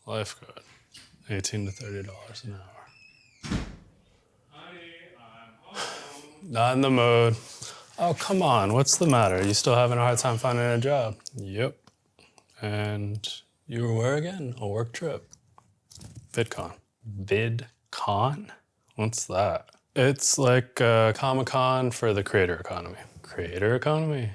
Lifeguard, $18 to $30 an hour. Honey, I'm home. Not in the mood. Oh, come on. What's the matter? You still having a hard time finding a job? Yep. And you were where again? A work trip. VidCon. VidCon? What's that? It's like a Comic-Con for the creator economy. Creator economy?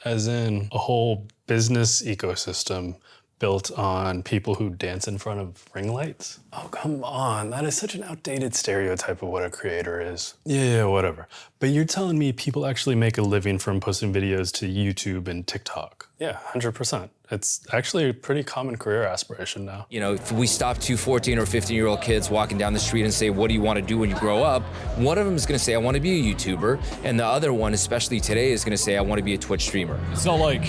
As in a whole business ecosystem built on people who dance in front of ring lights? Oh, come on. That is such an outdated stereotype of what a creator is. Yeah, whatever. But you're telling me people actually make a living from posting videos to YouTube and TikTok? Yeah, 100%. It's actually a pretty common career aspiration now. You know, if we stop two 14 or 15-year-old kids walking down the street and say, what do you want to do when you grow up? One of them is going to say, I want to be a YouTuber. And the other one, especially today, is going to say, I want to be a Twitch streamer. It's not like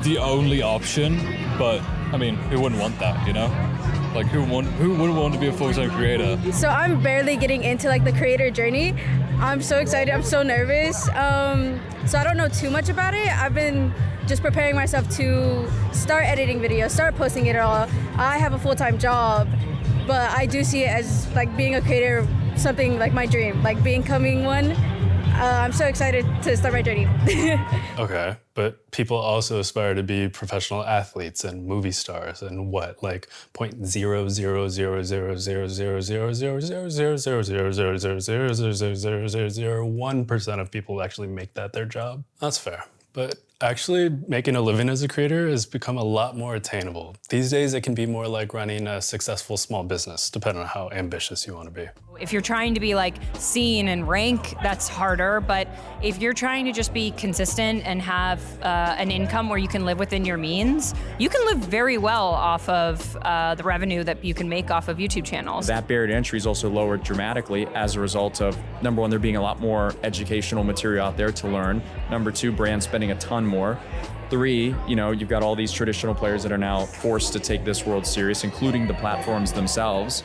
the only option, but I mean, who wouldn't want that, you know? Like who wouldn't want to be a full-time creator? So I'm barely getting into like the creator journey. I'm so excited, I'm so nervous. So I don't know too much about it. I've been just preparing myself to start editing videos, start posting it all. I have a full-time job, but I do see it as like being a creator, something like my dream, like becoming one. I'm so excited to start my journey. Okay, but people also aspire to be professional athletes and movie stars and what, like 0.00000000000000000000001% of people actually make that their job? That's fair. But actually making a living as a creator has become a lot more attainable. These days, it can be more like running a successful small business, depending on how ambitious you want to be. If you're trying to be like seen and rank, that's harder. But if you're trying to just be consistent and have an income where you can live within your means, you can live very well off of the revenue that you can make off of YouTube channels. That barrier to entry is also lowered dramatically as a result of, number one, there being a lot more educational material out there to learn. Number two, brands spending a ton more. Three, you know, you've got all these traditional players that are now forced to take this world serious, including the platforms themselves.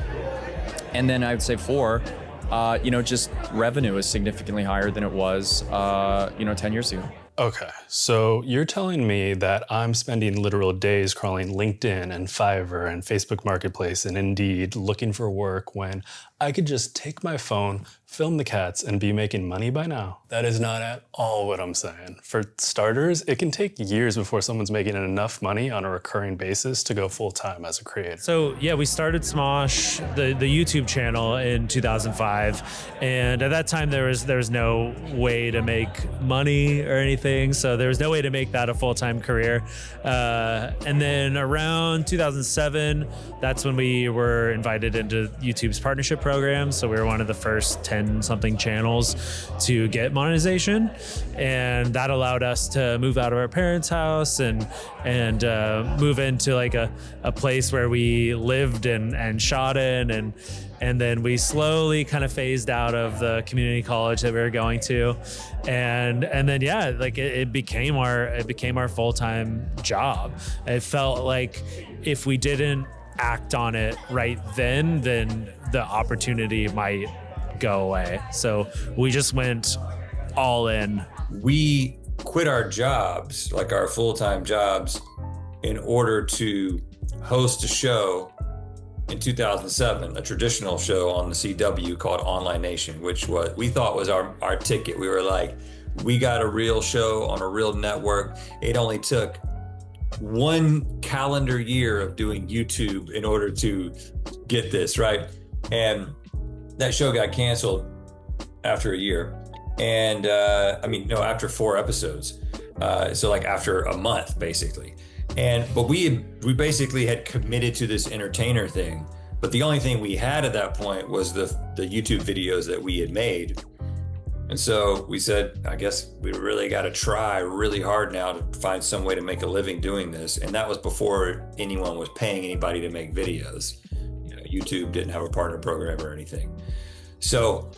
And then I would say four, you know, just revenue is significantly higher than it was, 10 years ago. Okay, so you're telling me that I'm spending literal days crawling LinkedIn and Fiverr and Facebook Marketplace and Indeed looking for work when I could just take my phone, film the cats, and be making money by now? That is not at all what I'm saying. For starters, it can take years before someone's making enough money on a recurring basis to go full-time as a creator. So yeah, we started Smosh, the YouTube channel, in 2005, and at that time there was no way to make money or anything, so there was no way to make that a full-time career. And then around 2007, that's when we were invited into YouTube's partnership program. So we were one of the first 10-something channels to get monetization, and that allowed us to move out of our parents' house and move into like a place where we lived and shot in, and then we slowly kind of phased out of the community college that we were going to, and then yeah, like it became our full-time job. It felt like if we didn't act on it right then the opportunity might go away. So we just went all in. We quit our jobs, like our full-time jobs, in order to host a show in 2007, a traditional show on the CW called Online Nation, which we thought was our ticket. We were like, we got a real show on a real network. It only took one calendar year of doing YouTube in order to get this, right? And that show got canceled after a year. And after 4 episodes. So like after a month, basically. But we basically had committed to this entertainer thing. But the only thing we had at that point was the YouTube videos that we had made. And so we said, I guess we really got to try really hard now to find some way to make a living doing this. And that was before anyone was paying anybody to make videos. You know, YouTube didn't have a partner program or anything. So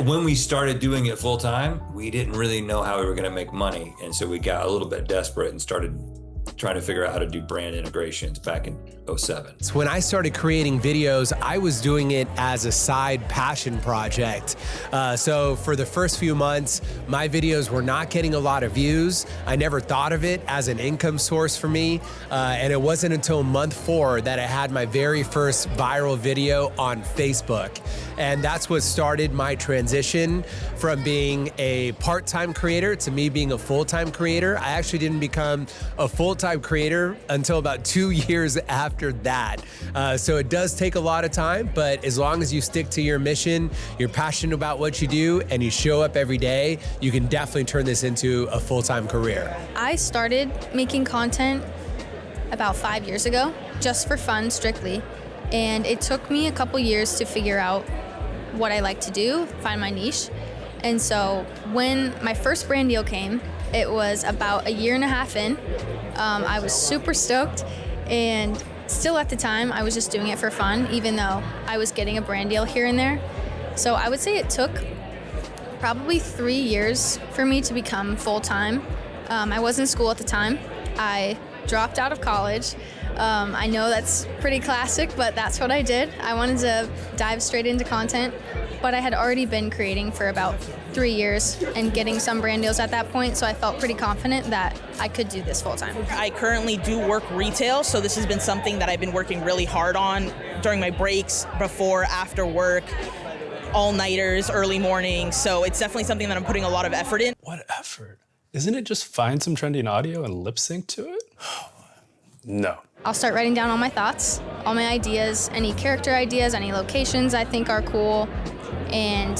when we started doing it full time, we didn't really know how we were going to make money. And so we got a little bit desperate and started trying to figure out how to do brand integrations back in 07. So when I started creating videos, I was doing it as a side passion project. So for the first few months, my videos were not getting a lot of views. I never thought of it as an income source for me. And it wasn't until month 4 that I had my very first viral video on Facebook. And that's what started my transition from being a part-time creator to me being a full-time creator. I actually didn't become a full-time creator until about 2 years after that. So it does take a lot of time, but as long as you stick to your mission, you're passionate about what you do, and you show up every day, you can definitely turn this into a full-time career. I started making content about 5 years ago, just for fun, strictly. And it took me a couple years to figure out what I like to do, find my niche. And so when my first brand deal came, it was about 1.5 years in. I was super stoked, and still at the time, I was just doing it for fun, even though I was getting a brand deal here and there. So I would say it took probably 3 years for me to become full-time. I was in school at the time. I dropped out of college. I know that's pretty classic, but that's what I did. I wanted to dive straight into content, but I had already been creating for about 3 years and getting some brand deals at that point, so I felt pretty confident that I could do this full time. I currently do work retail, so this has been something that I've been working really hard on during my breaks, before, after work, all-nighters, early mornings, so it's definitely something that I'm putting a lot of effort in. What effort? Isn't it just find some trending audio and lip sync to it? No. I'll start writing down all my thoughts, all my ideas, any character ideas, any locations I think are cool, and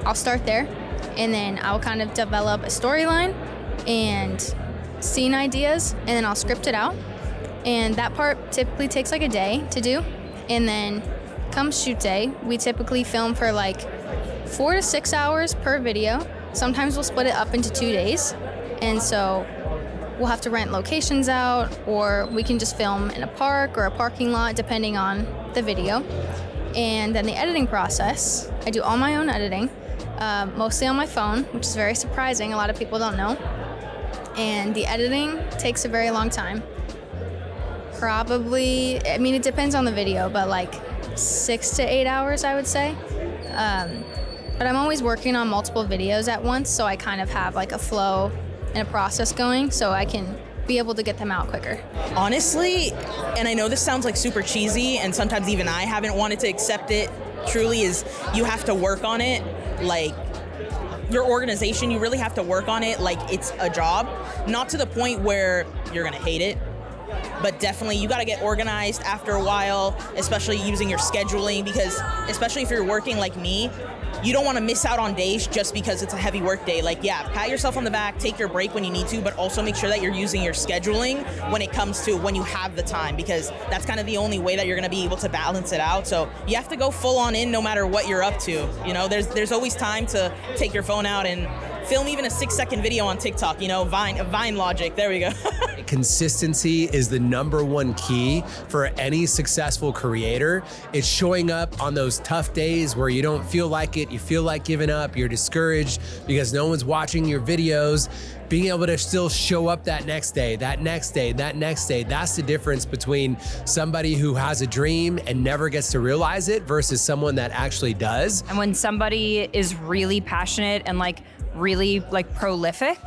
I'll start there. And then I'll kind of develop a storyline and scene ideas, and then I'll script it out. And that part typically takes like a day to do. And then come shoot day, we typically film for like 4 to 6 hours per video. Sometimes we'll split it up into 2 days. And so we'll have to rent locations out, or we can just film in a park or a parking lot, depending on the video. And then the editing process, I do all my own editing, mostly on my phone, which is very surprising. A lot of people don't know. And the editing takes a very long time. Probably, I mean, it depends on the video, but like 6 to 8 hours, I would say. But I'm always working on multiple videos at once, so I kind of have like a flow and a process going, so I can be able to get them out quicker. Honestly, and I know this sounds like super cheesy, and sometimes even I haven't wanted to accept it truly, is you have to work on it. Like your organization, you really have to work on it like it's a job. Not to the point where you're gonna hate it, but definitely you gotta get organized after a while, especially using your scheduling, because especially if you're working like me, you don't want to miss out on days just because it's a heavy work day. Like, yeah, pat yourself on the back, take your break when you need to, but also make sure that you're using your scheduling when it comes to when you have the time, because that's kind of the only way that you're going to be able to balance it out. So you have to go full on in no matter what you're up to. You know, there's always time to take your phone out and film even a 6-second video on TikTok, you know, Vine logic. There we go. Consistency is the #1 key for any successful creator. It's showing up on those tough days where you don't feel like it, you feel like giving up, you're discouraged because no one's watching your videos. Being able to still show up that next day, that next day, that next day. That's the difference between somebody who has a dream and never gets to realize it versus someone that actually does. And when somebody is really passionate and like really like prolific,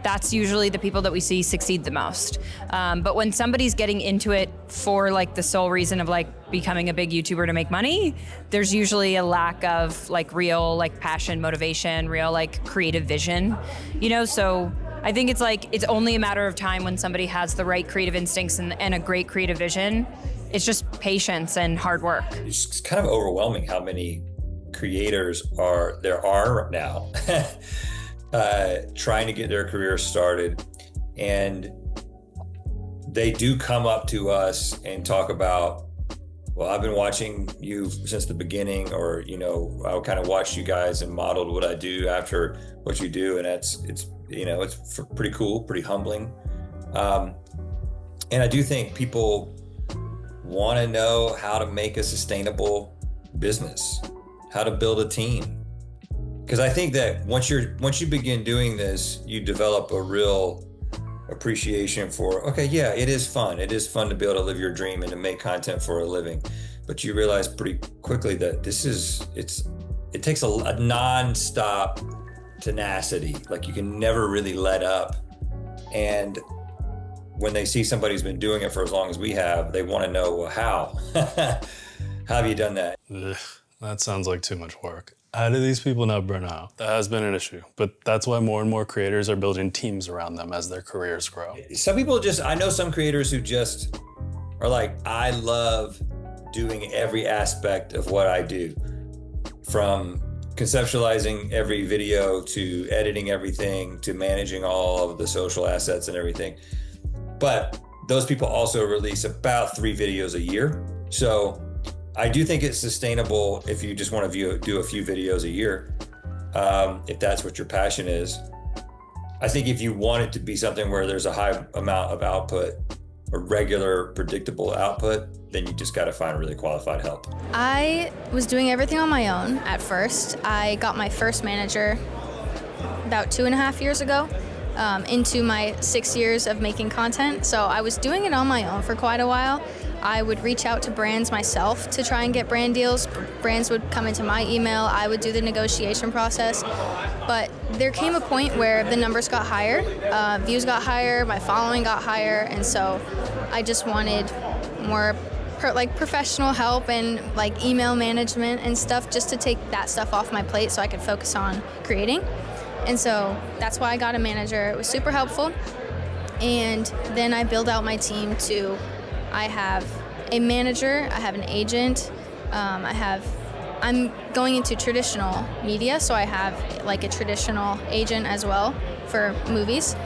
that's usually the people that we see succeed the most. But when somebody's getting into it for like the sole reason of like becoming a big YouTuber to make money, there's usually a lack of like real like passion, motivation, real like creative vision, you know? So I think it's like, it's only a matter of time when somebody has the right creative instincts and a great creative vision. It's just patience and hard work. It's kind of overwhelming how many creators there are now trying to get their career started, and they do come up to us and talk about, well, I've been watching you since the beginning, or, you know, I kind of watched you guys and modeled what I do after what you do. And it's you know, it's pretty cool, pretty humbling. And I do think people want to know how to make a sustainable business, how to build a team. Because I think that once you begin doing this, you develop a real appreciation for, okay, yeah, it is fun. It is fun to be able to live your dream and to make content for a living. But you realize pretty quickly that it takes a non-stop tenacity. Like, you can never really let up. And when they see somebody who's been doing it for as long as we have, they want to know, well, how? How have you done that? Ugh, that sounds like too much work. How do these people not burn out? That has been an issue, but that's why more and more creators are building teams around them as their careers grow. Some people I know some creators who just are like, I love doing every aspect of what I do, from conceptualizing every video to editing everything to managing all of the social assets and everything. But those people also release about 3 videos a year. So I do think it's sustainable if you just want to do a few videos a year, if that's what your passion is. I think if you want it to be something where there's a high amount of output, a regular, predictable output, then you just got to find really qualified help. I was doing everything on my own at first. I got my first manager about 2.5 years ago, into my 6 years of making content. So I was doing it on my own for quite a while. I would reach out to brands myself to try and get brand deals. Brands would come into my email. I would do the negotiation process. But there came a point where the numbers got higher, views got higher, my following got higher, and so I just wanted more professional help and like email management and stuff, just to take that stuff off my plate so I could focus on creating. And so that's why I got a manager. It was super helpful. And then I build out my team to, I have a manager, I have an agent, I'm going into traditional media, so I have like a traditional agent as well for movies.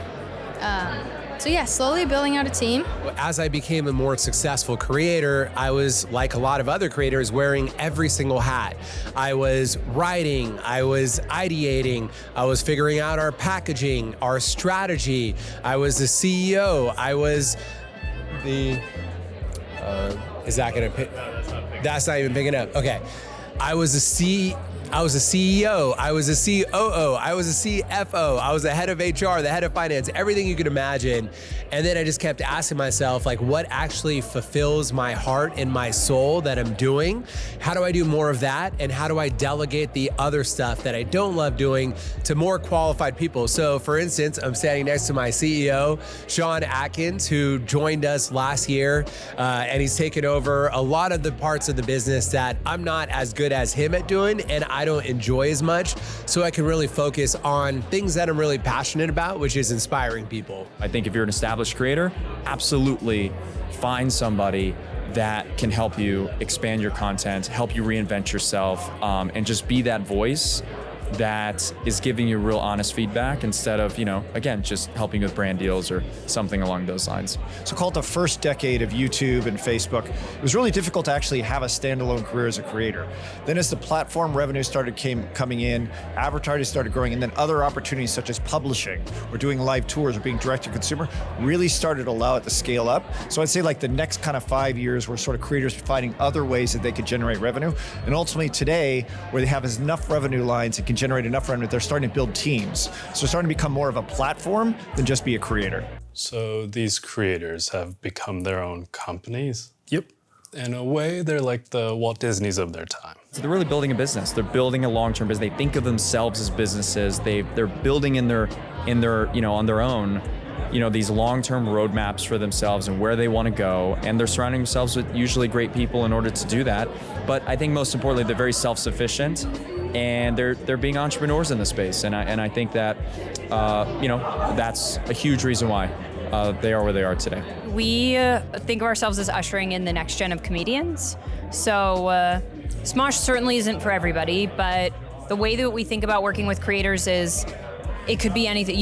So yeah, slowly building out a team. As I became a more successful creator, I was, like a lot of other creators, wearing every single hat. I was writing, I was ideating, I was figuring out our packaging, our strategy. I was the CEO, I was the, is that gonna pick? No, that's not picking. That's not even picking up, okay. I was a CEO, I was a COO, I was a CFO, I was the head of HR, the head of finance, everything you could imagine. And then I just kept asking myself, like, what actually fulfills my heart and my soul that I'm doing? How do I do more of that? And how do I delegate the other stuff that I don't love doing to more qualified people? So for instance, I'm standing next to my CEO, Sean Atkins, who joined us last year, and he's taken over a lot of the parts of the business that I'm not as good as him at doing, and I don't enjoy as much, so I can really focus on things that I'm really passionate about, which is inspiring people. I think if you're an established creator, absolutely find somebody that can help you expand your content, help you reinvent yourself, and just be that voice that is giving you real honest feedback instead of, again, just helping with brand deals or something along those lines. So call it the first decade of YouTube and Facebook. It was really difficult to actually have a standalone career as a creator. Then as the platform revenue started coming in, advertising started growing, and then other opportunities such as publishing or doing live tours or being direct to consumer really started to allow it to scale up. So I'd say like the next kind of 5 years were sort of creators finding other ways that they could generate revenue. And ultimately today, where they have enough revenue lines and can generate enough revenue, they're starting to build teams. So they're starting to become more of a platform than just be a creator. So these creators have become their own companies? Yep. In a way, they're like the Walt Disneys of their time. So they're really building a business. They're building a long-term business. They think of themselves as businesses. They're building in their on their own, these long-term roadmaps for themselves and where they want to go. And they're surrounding themselves with usually great people in order to do that. But I think most importantly, they're very self-sufficient, and they're being entrepreneurs in the space. And I think that that's a huge reason why they are where they are today. We think of ourselves as ushering in the next gen of comedians. So Smosh certainly isn't for everybody, but the way that we think about working with creators is it could be anything.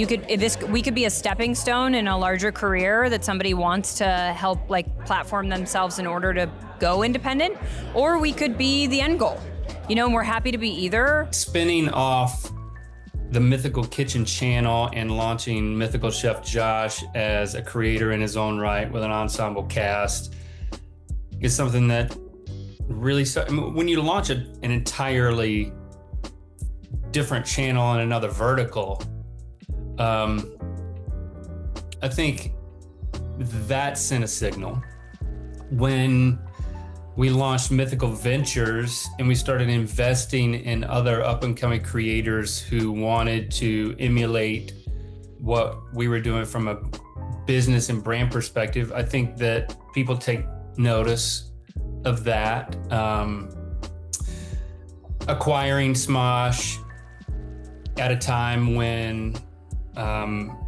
We could be a stepping stone in a larger career that somebody wants to help platform themselves in order to go independent, or we could be the end goal. And we're happy to be either. Spinning off the Mythical Kitchen channel and launching Mythical Chef Josh as a creator in his own right with an ensemble cast is something that really, when you launch an entirely different channel and another vertical, I think that sent a signal. When we launched Mythical Ventures and we started investing in other up-and-coming creators who wanted to emulate what we were doing from a business and brand perspective, I think that people take notice of that. Acquiring Smosh at a time when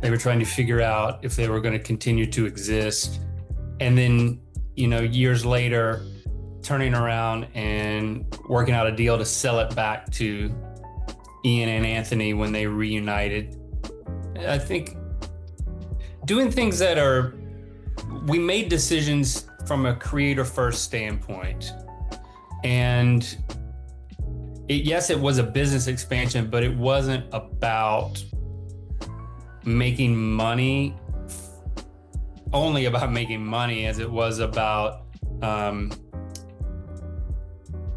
they were trying to figure out if they were going to continue to exist. And then, years later, turning around and working out a deal to sell it back to Ian and Anthony when they reunited. I think doing things we made decisions from a creator first standpoint. And yes, it was a business expansion, but it wasn't about making money, only about making money, as it was about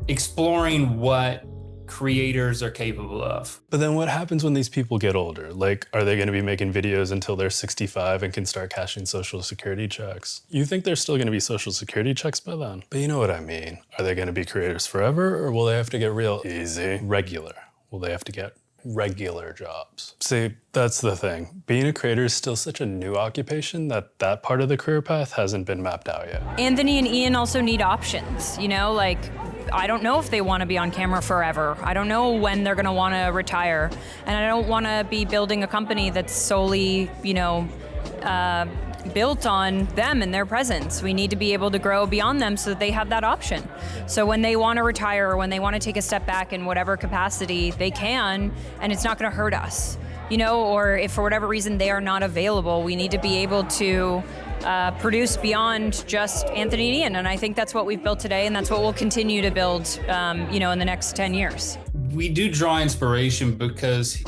exploring what creators are capable of. But then what happens when these people get older? Like, are they going to be making videos until they're 65 and can start cashing Social Security checks? You think there's still going to be Social Security checks by then? But you know what I mean. Are they going to be creators forever, or will they have to get real easy, regular? Will they have to get regular jobs? See, that's the thing. Being a creator is still such a new occupation that part of the career path hasn't been mapped out yet. Anthony and Ian also need options, I don't know if they want to be on camera forever. I don't know when they're going to want to retire. And I don't want to be building a company that's solely, built on them and their presence. We need to be able to grow beyond them so that they have that option. So when they want to retire or when they want to take a step back in whatever capacity, they can, and it's not going to hurt us. Or if for whatever reason they are not available, we need to be able to produce beyond just Anthony and Ian. And I think that's what we've built today, and that's what we'll continue to build, in the next 10 years. We do draw inspiration because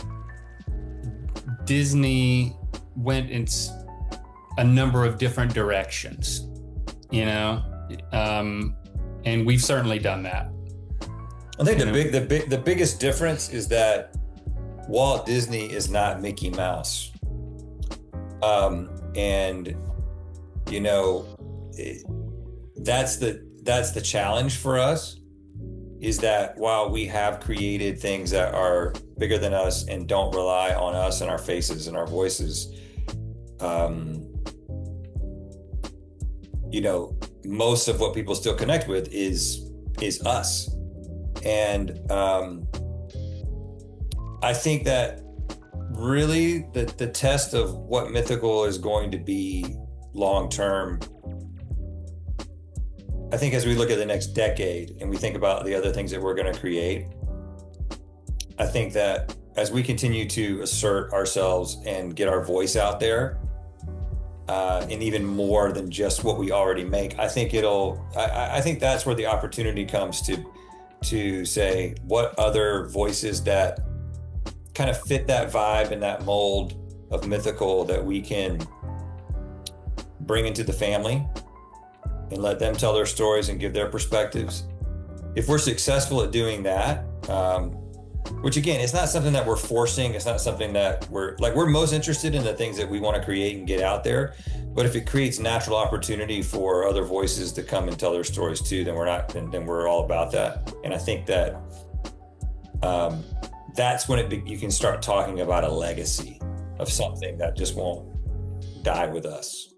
Disney went in a number of different directions, and we've certainly done that. I think the biggest difference is that Walt Disney is not Mickey Mouse. That's the challenge for us, is that while we have created things that are bigger than us and don't rely on us and our faces and our voices, most of what people still connect with is us. And I think that really the test of what Mythical is going to be long term, I think as we look at the next decade and we think about the other things that we're going to create, I think that as we continue to assert ourselves and get our voice out there, and even more than just what we already make, I think I think that's where the opportunity comes to say what other voices that kind of fit that vibe and that mold of Mythical that we can bring into the family and let them tell their stories and give their perspectives. If we're successful at doing that, which again, it's not something that we're forcing. It's not something that we're most interested in the things that we want to create and get out there. But if it creates natural opportunity for other voices to come and tell their stories too, then we're all about that. And I think that that's when you can start talking about a legacy of something that just won't die with us.